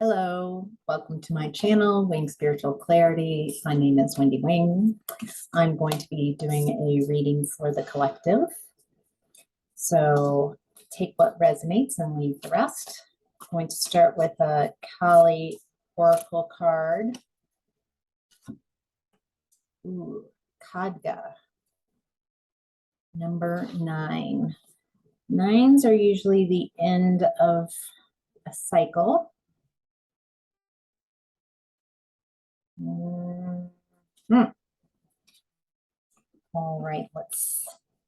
Hello, welcome to my channel, Wing Spiritual Clarity. My name is Wendy Wing. I'm going to be doing a reading for the collective. So take what resonates and leave the rest. I'm going to start with a Kali Oracle card. Ooh, Khadga, number 9. 9s are usually the end of a cycle. All right, let's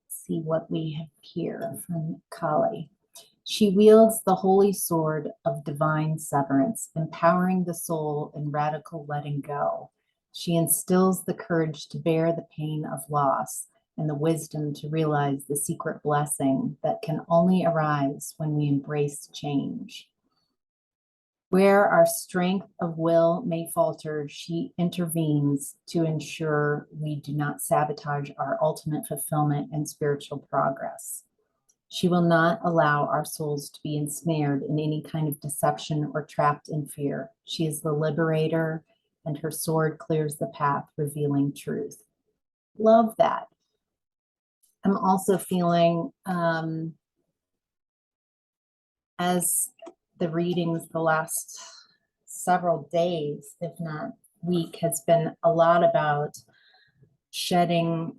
see what we have here from Kali. She wields the holy sword of divine severance, empowering the soul in radical letting go. She instills the courage to bear the pain of loss and the wisdom to realize the secret blessing that can only arise when we embrace change. Where our strength of will may falter, she intervenes to ensure we do not sabotage our ultimate fulfillment and spiritual progress. She will not allow our souls to be ensnared in any kind of deception or trapped in fear. She is the liberator, and her sword clears the path, revealing truth. Love that. I'm also feeling, as the readings the last several days, if not week, has been a lot about shedding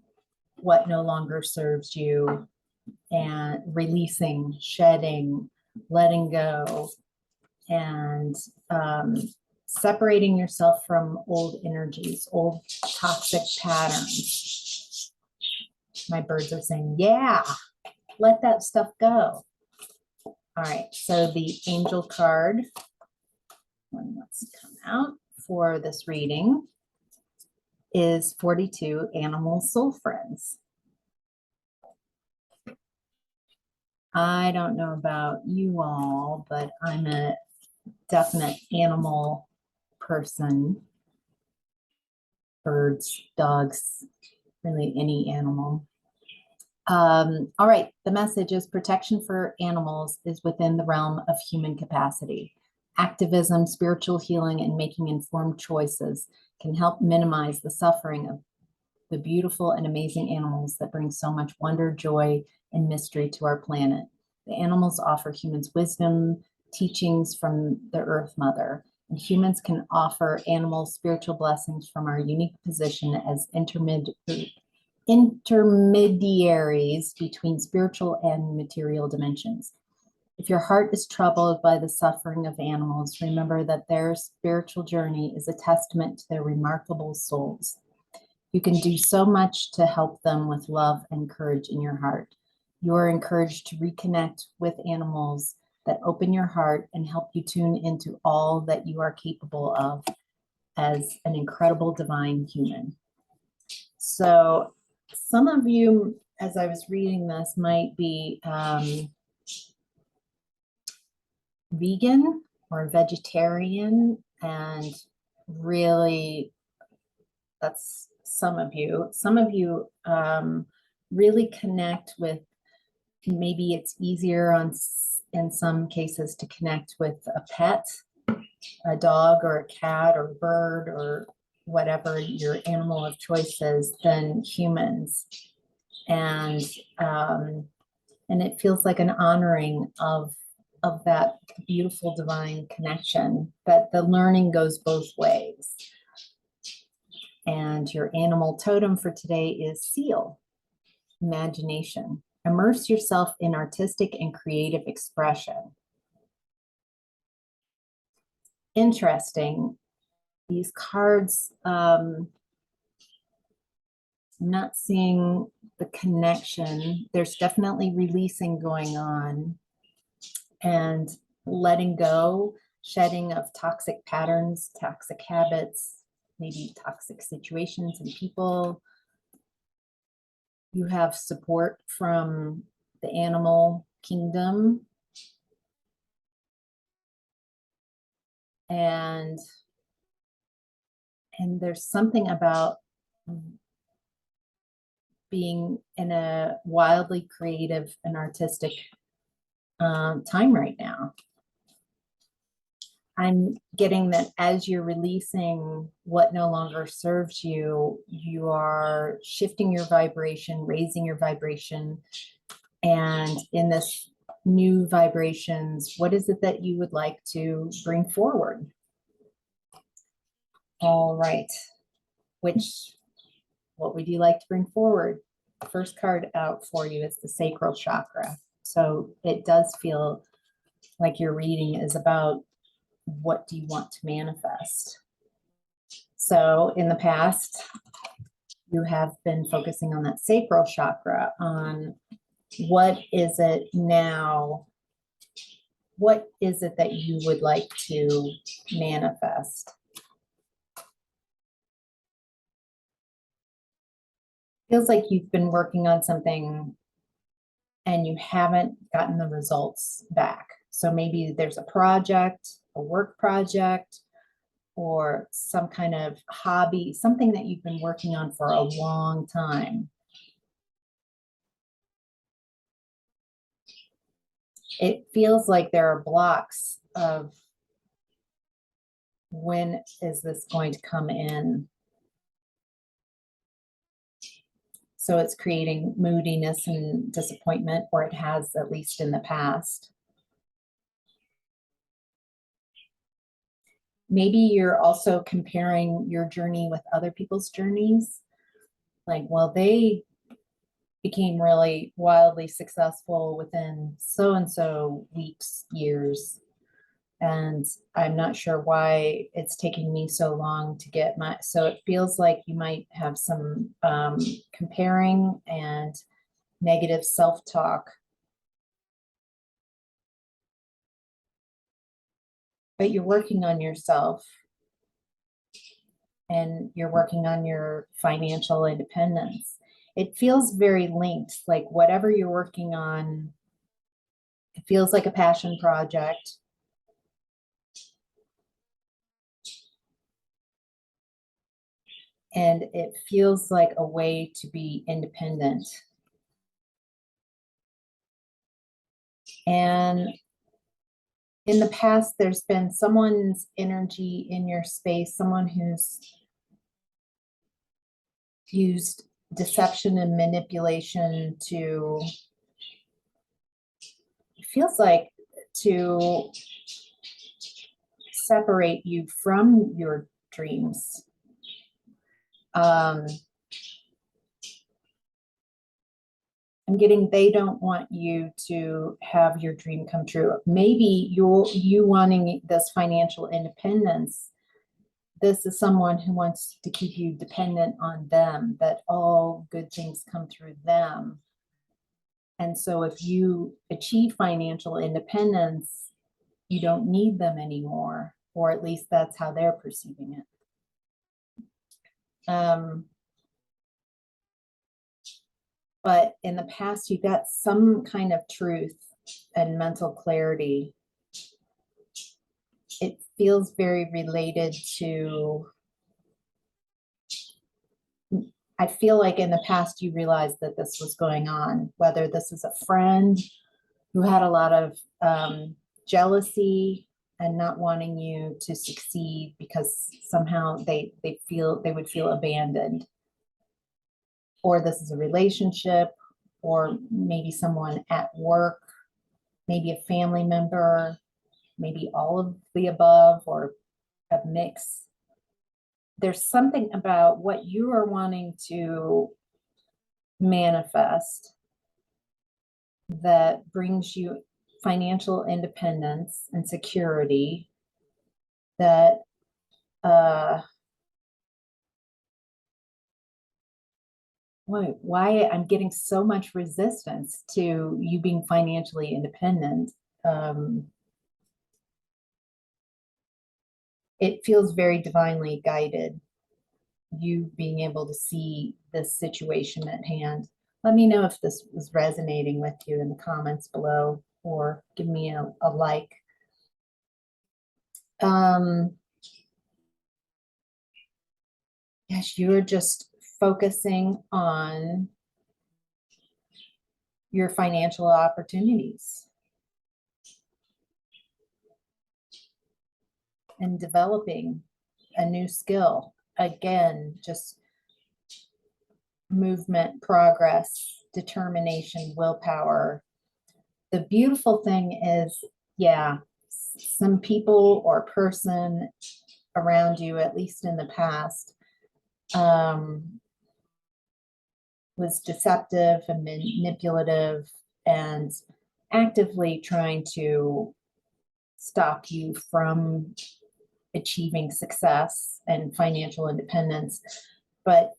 what no longer serves you and releasing, shedding, letting go, and separating yourself from old energies, old toxic patterns. My birds are saying, yeah, let that stuff go. All right, so the angel card, let's come out for this reading, is 42 Animal Soul Friends. I don't know about you all, but I'm a definite animal person. Birds, dogs, really any animal. All right, the message is protection for animals is within the realm of human capacity. Activism, spiritual healing, and making informed choices can help minimize the suffering of the beautiful and amazing animals that bring so much wonder, joy, and mystery to our planet. The animals offer humans wisdom, teachings from the Earth Mother, and humans can offer animals spiritual blessings from our unique position as intermediaries between spiritual and material dimensions. If your heart is troubled by the suffering of animals, remember that their spiritual journey is a testament to their remarkable souls. You can do so much to help them with love and courage in your heart. You are encouraged to reconnect with animals that open your heart and help you tune into all that you are capable of as an incredible divine human. So some of you, as I was reading this, might be vegan or vegetarian, and really, that's some of you. Some of you really connect with, maybe it's easier in some cases to connect with a pet, a dog or a cat or a bird or whatever your animal of choice is, than humans. And it feels like an honoring of that beautiful divine connection, that the learning goes both ways. And your animal totem for today is seal, imagination. Immerse yourself in artistic and creative expression. Interesting. These cards, I'm not seeing the connection. There's definitely releasing going on and letting go, shedding of toxic patterns, toxic habits, maybe toxic situations and people. You have support from the animal kingdom. And there's something about being in a wildly creative and artistic time right now. I'm getting that as you're releasing what no longer serves you, you are shifting your vibration, raising your vibration. And in this new vibrations, what is it that you would like to bring forward? All right. What would you like to bring forward? First card out for you is the sacral chakra. So it does feel like your reading is about what do you want to manifest? So in the past, you have been focusing on that sacral chakra, on what is it now? What is it that you would like to manifest? Feels like you've been working on something and you haven't gotten the results back. So maybe there's a project, a work project, or some kind of hobby, something that you've been working on for a long time. It feels like there are blocks of when is this going to come in? So it's creating moodiness and disappointment, or it has, at least in the past. Maybe you're also comparing your journey with other people's journeys. Like, well, they became really wildly successful within so-and-so weeks, years. And I'm not sure why it's taking me so long to get my, so it feels like you might have some comparing and negative self-talk. But you're working on yourself and you're working on your financial independence. It feels very linked, like whatever you're working on, it feels like a passion project. And it feels like a way to be independent. And in the past, there's been someone's energy in your space, someone who's used deception and manipulation to, it feels like, to separate you from your dreams. I'm getting they don't want you to have your dream come true. Maybe you wanting this financial independence, this is someone who wants to keep you dependent on them, that all good things come through them. And so if you achieve financial independence, you don't need them anymore, or at least that's how they're perceiving it. But in the past, you got some kind of truth and mental clarity. It feels very related to, I feel like in the past you realized that this was going on, whether this is a friend who had a lot of jealousy and not wanting you to succeed because somehow they would feel abandoned, or this is a relationship, or maybe someone at work, maybe a family member, maybe all of the above, or a mix. There's something about what you are wanting to manifest that brings you financial independence and security that why I'm getting so much resistance to you being financially independent. It feels very divinely guided, you being able to see this situation at hand. Let me know if this was resonating with you in the comments below, or give me a like. Yes, you're just focusing on your financial opportunities. and developing a new skill. Again, just movement, progress, determination, willpower. The beautiful thing is, yeah, some people or person around you, at least in the past, was deceptive and manipulative and actively trying to stop you from achieving success and financial independence. But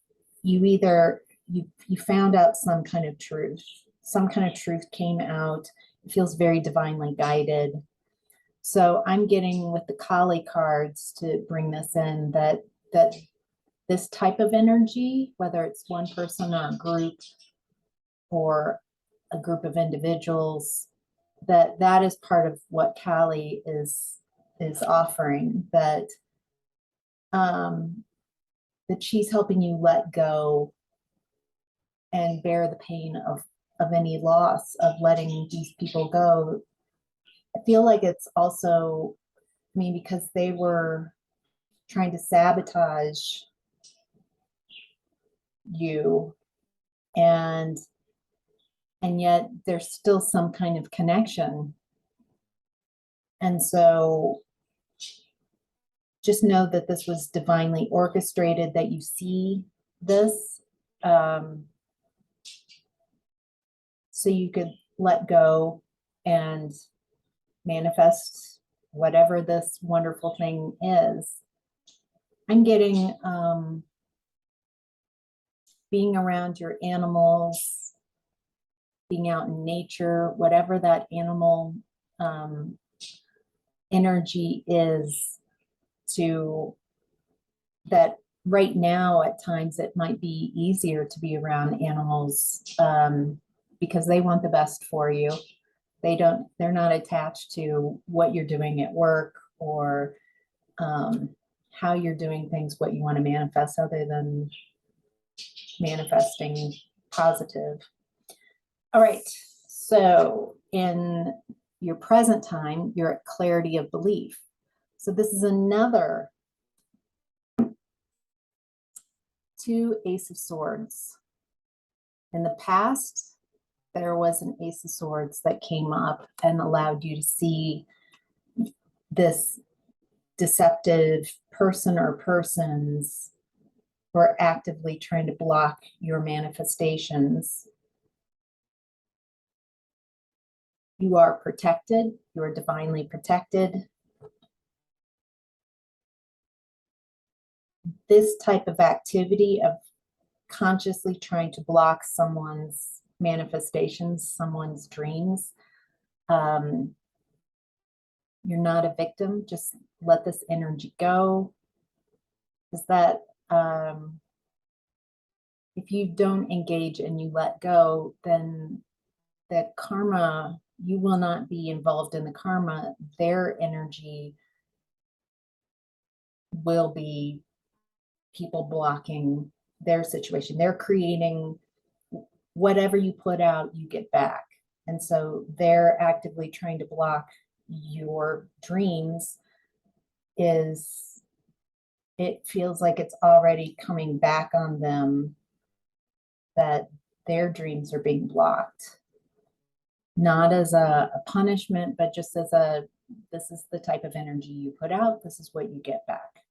you found out some kind of truth. Some kind of truth came out. It feels very divinely guided. So I'm getting with the Kali cards to bring this in, that this type of energy, whether it's one person or a group or a group of individuals, that is part of what Kali is offering, that that she's helping you let go and bear the pain of any loss of letting these people go. I feel like it's also, I mean, because they were trying to sabotage you, and yet there's still some kind of connection. And so just know that this was divinely orchestrated, that you see this, so you could let go and manifest whatever this wonderful thing is. I'm getting being around your animals, being out in nature, whatever that animal energy is, to that right now at times it might be easier to be around animals because they want the best for you. They're not attached to what you're doing at work or how you're doing things, what you want to manifest, other than manifesting positive. All right, so in your present time, you're at clarity of belief. So this is another 2 Ace of Swords. In the past, there was an Ace of Swords that came up and allowed you to see this deceptive person or persons who are actively trying to block your manifestations. You are protected. You are divinely protected. This type of activity of consciously trying to block someone's manifestations, someone's dreams, you're not a victim. Just let this energy go. Is that if you don't engage and you let go, then that karma, you will not be involved in the karma. Their energy will be people blocking their situation. They're creating whatever you put out, you get back. And so they're actively trying to block your dreams. It feels like it's already coming back on them, that their dreams are being blocked. Not as a punishment, but just as this is the type of energy you put out, this is what you get back.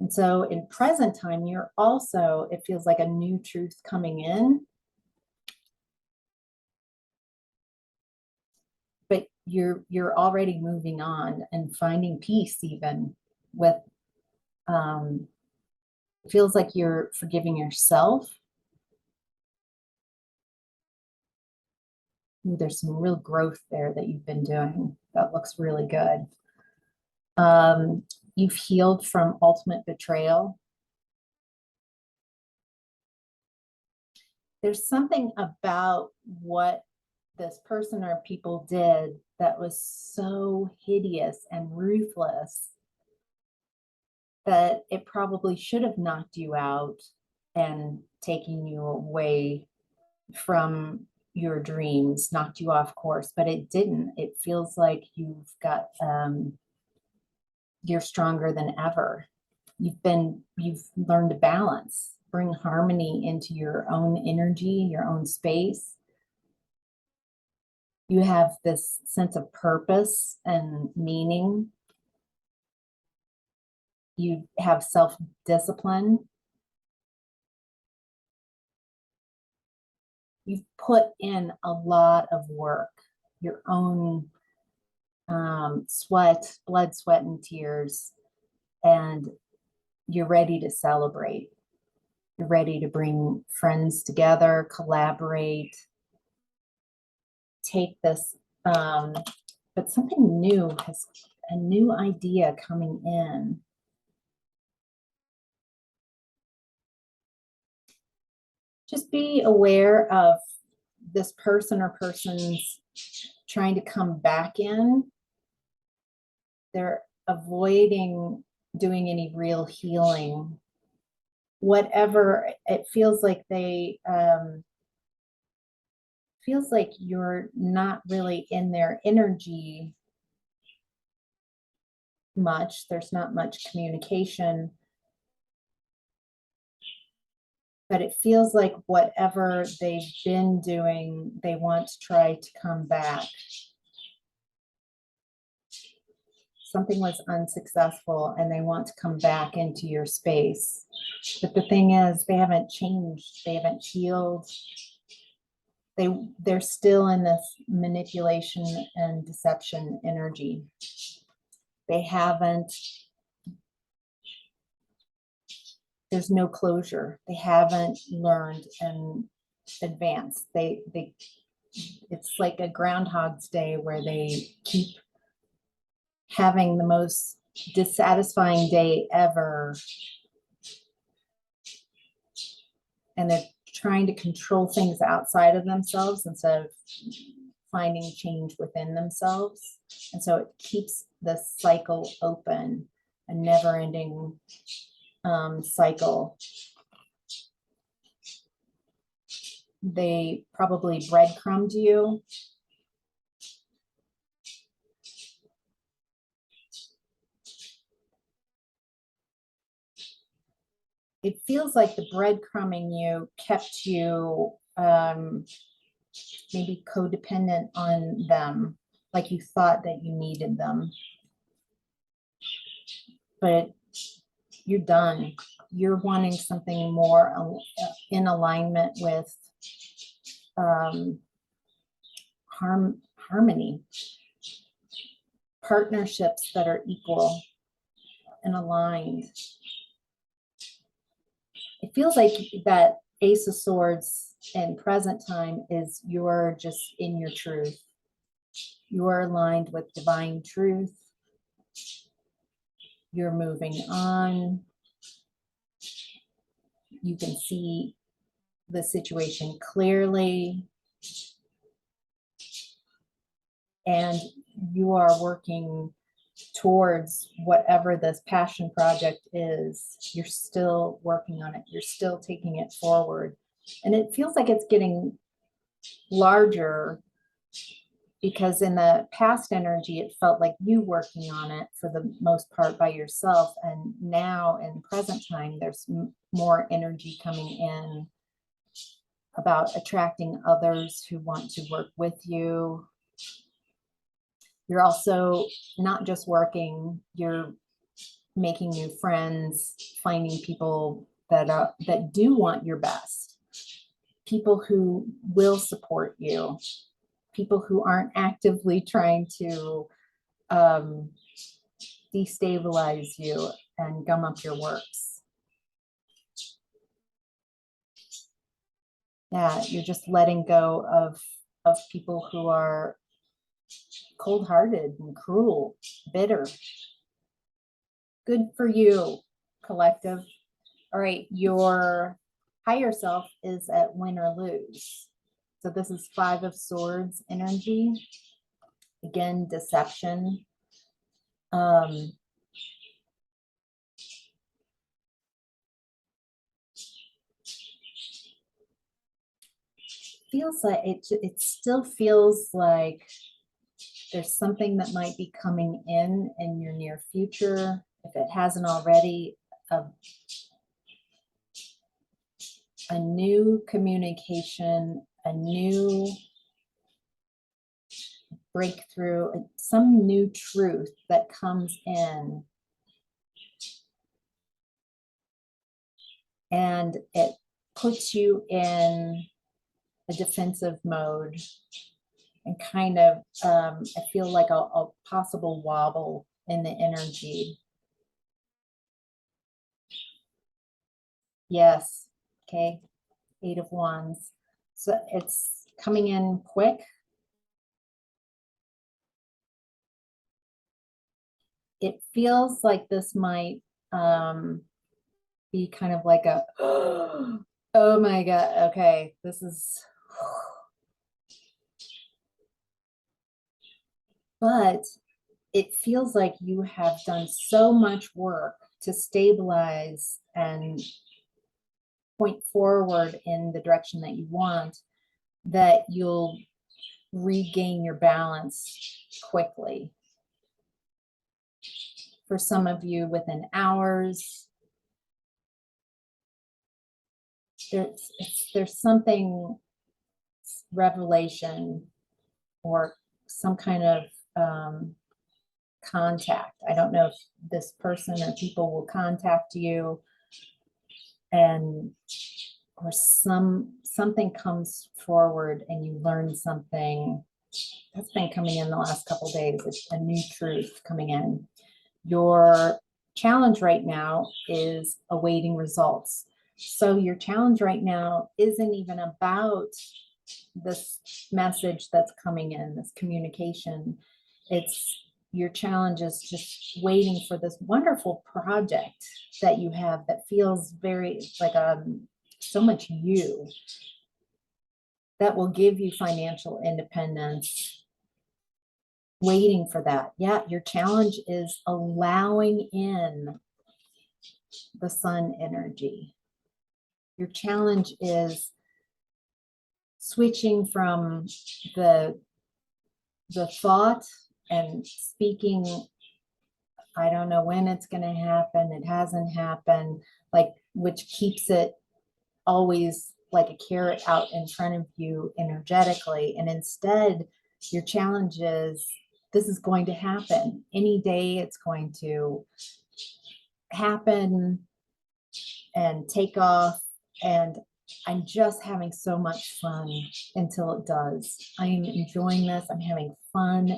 And so in present time, you're also, it feels like a new truth coming in, but you're already moving on and finding peace, even with, it feels like you're forgiving yourself. Ooh, there's some real growth there that you've been doing. That looks really good. You've healed from ultimate betrayal. There's something about what this person or people did that was so hideous and ruthless that it probably should have knocked you out and taken you away from your dreams, knocked you off course, but it didn't. It feels like you've got you're stronger than ever. You've learned to balance, bring harmony into your own energy, your own space. You have this sense of purpose and meaning. You have self-discipline. You've put in a lot of work, your own sweat, blood, sweat, and tears, and you're ready to celebrate. You're ready to bring friends together, collaborate, take this, but something new has a new idea coming in. Just be aware of this person or persons trying to come back in. They're avoiding doing any real healing. Whatever, it feels like feels like you're not really in their energy much. There's not much communication. But it feels like whatever they've been doing, they want to try to come back. Something was unsuccessful and they want to come back into your space. But the thing is, they haven't changed. They haven't healed. They're still in this manipulation and deception energy. They haven't, there's no closure. They haven't learned and advanced. It's like a Groundhog's Day where they keep having the most dissatisfying day ever. And they're trying to control things outside of themselves instead of finding change within themselves. And so it keeps the cycle open, a never-ending cycle. They probably breadcrumbed you. It feels like the breadcrumbing you kept you maybe codependent on them, like you thought that you needed them. But you're done. You're wanting something more in alignment with harmony, partnerships that are equal and aligned. It feels like that Ace of Swords in present time is you're just in your truth. You're aligned with divine truth. You're moving on. You can see the situation clearly. And you are working towards whatever this passion project is. You're still working on it. You're still taking it forward. And it feels like it's getting larger, because in the past energy, it felt like you working on it for the most part by yourself. And now in present time, there's more energy coming in about attracting others who want to work with you. You're also not just working, you're making new friends, finding people that do want your best, people who will support you, people who aren't actively trying to destabilize you and gum up your works. Yeah, you're just letting go of people who are cold-hearted and cruel, bitter. Good for you, collective. All right, your higher self is at win or lose. So this is 5 of Swords energy. Again, deception. Feels like it still feels like There's something that might be coming in your near future, if it hasn't already, a new communication, a new breakthrough, some new truth that comes in, and it puts you in a defensive mode and kind of, I feel like a possible wobble in the energy. Yes. Okay. 8 of Wands. So it's coming in quick. It feels like this might be kind of like a, oh my God. Okay. This is, but it feels like you have done so much work to stabilize and point forward in the direction that you want, that you'll regain your balance quickly. For some of you, within hours. There's something, revelation or some kind of contact. I don't know if this person or people will contact you, and or something comes forward and you learn something that's been coming in the last couple of days. It's a new truth coming in. Your challenge right now is awaiting results. So your challenge right now isn't even about this message that's coming in, this communication. It's your challenge is just waiting for this wonderful project that you have that feels very like so much you, that will give you financial independence. Waiting for that. Yeah, your challenge is allowing in the sun energy. Your challenge is switching from the thought and speaking, I don't know when it's going to happen, it hasn't happened, like, which keeps it always like a carrot out in front of you energetically. And instead, your challenge is, this is going to happen any day. It's going to happen and take off. And I'm just having so much fun until it does. I am enjoying this. I'm having fun.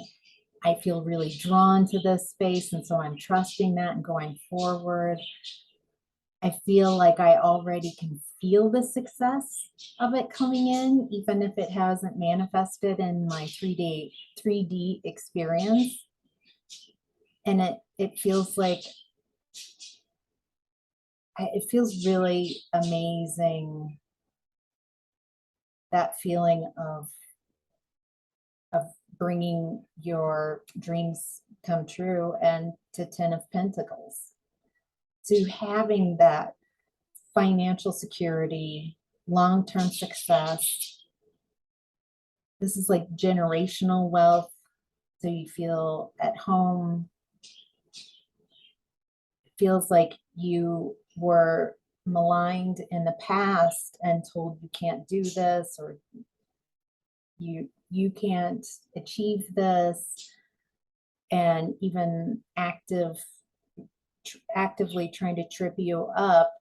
I feel really drawn to this space. And so I'm trusting that and going forward. I feel like I already can feel the success of it coming in, even if it hasn't manifested in my 3D experience. And it feels like, it feels really amazing, that feeling of bringing your dreams come true, and to 10 of Pentacles, to having that financial security, long-term success. This is like generational wealth. So you feel at home. It feels like you were maligned in the past and told you can't do this, or you can't achieve this, and even actively trying to trip you up.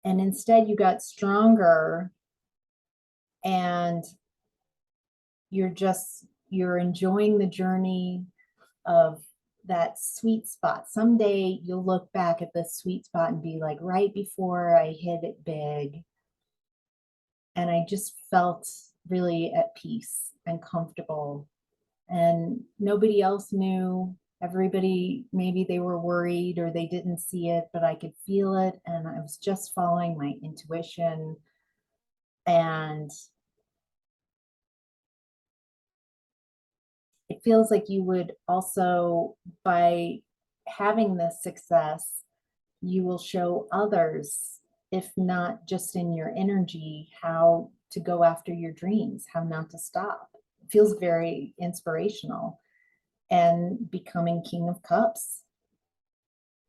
And instead you got stronger, and you're enjoying the journey of that sweet spot. Someday you'll look back at this sweet spot and be like, right before I hit it big, and I just felt really at peace and comfortable, and nobody else knew. Everybody, maybe they were worried or they didn't see it, but I could feel it, and I was just following my intuition. And it feels like you would also, by having this success, you will show others, if not just in your energy, how to go after your dreams, how not to stop. It feels very inspirational. And becoming King of Cups.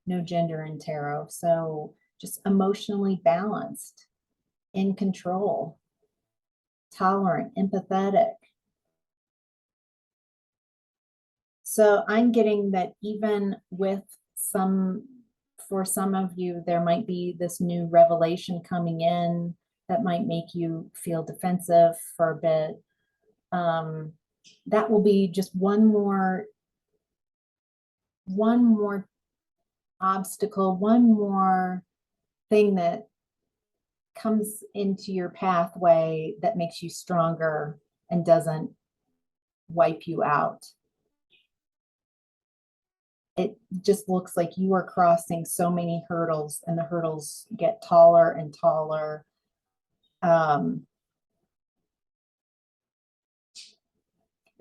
No gender in tarot. So just emotionally balanced, in control, tolerant, empathetic. So I'm getting that even with for some of you, there might be this new revelation coming in that might make you feel defensive for a bit. That will be just one more obstacle, one more thing that comes into your pathway that makes you stronger and doesn't wipe you out. It just looks like you are crossing so many hurdles, and the hurdles get taller and taller. And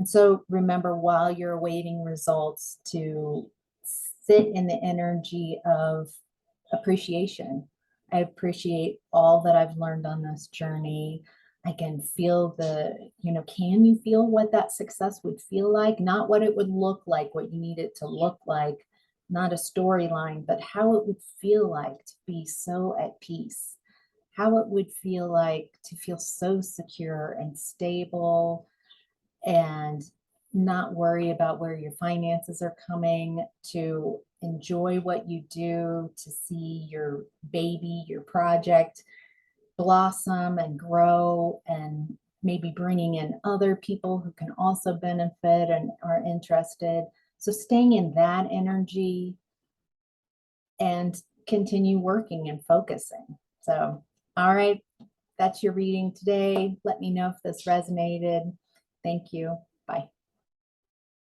so remember, while you're awaiting results, to sit in the energy of appreciation. I appreciate all that I've learned on this journey. I can feel can you feel what that success would feel like? Not what it would look like, what you need it to look like, not a storyline, but how it would feel like to be so at peace, how it would feel like to feel so secure and stable and not worry about where your finances are coming, to enjoy what you do, to see your baby, your project blossom and grow, and maybe bringing in other people who can also benefit and are interested. So staying in that energy and continue working and focusing. So, all right, that's your reading today. Let me know if this resonated. Thank you.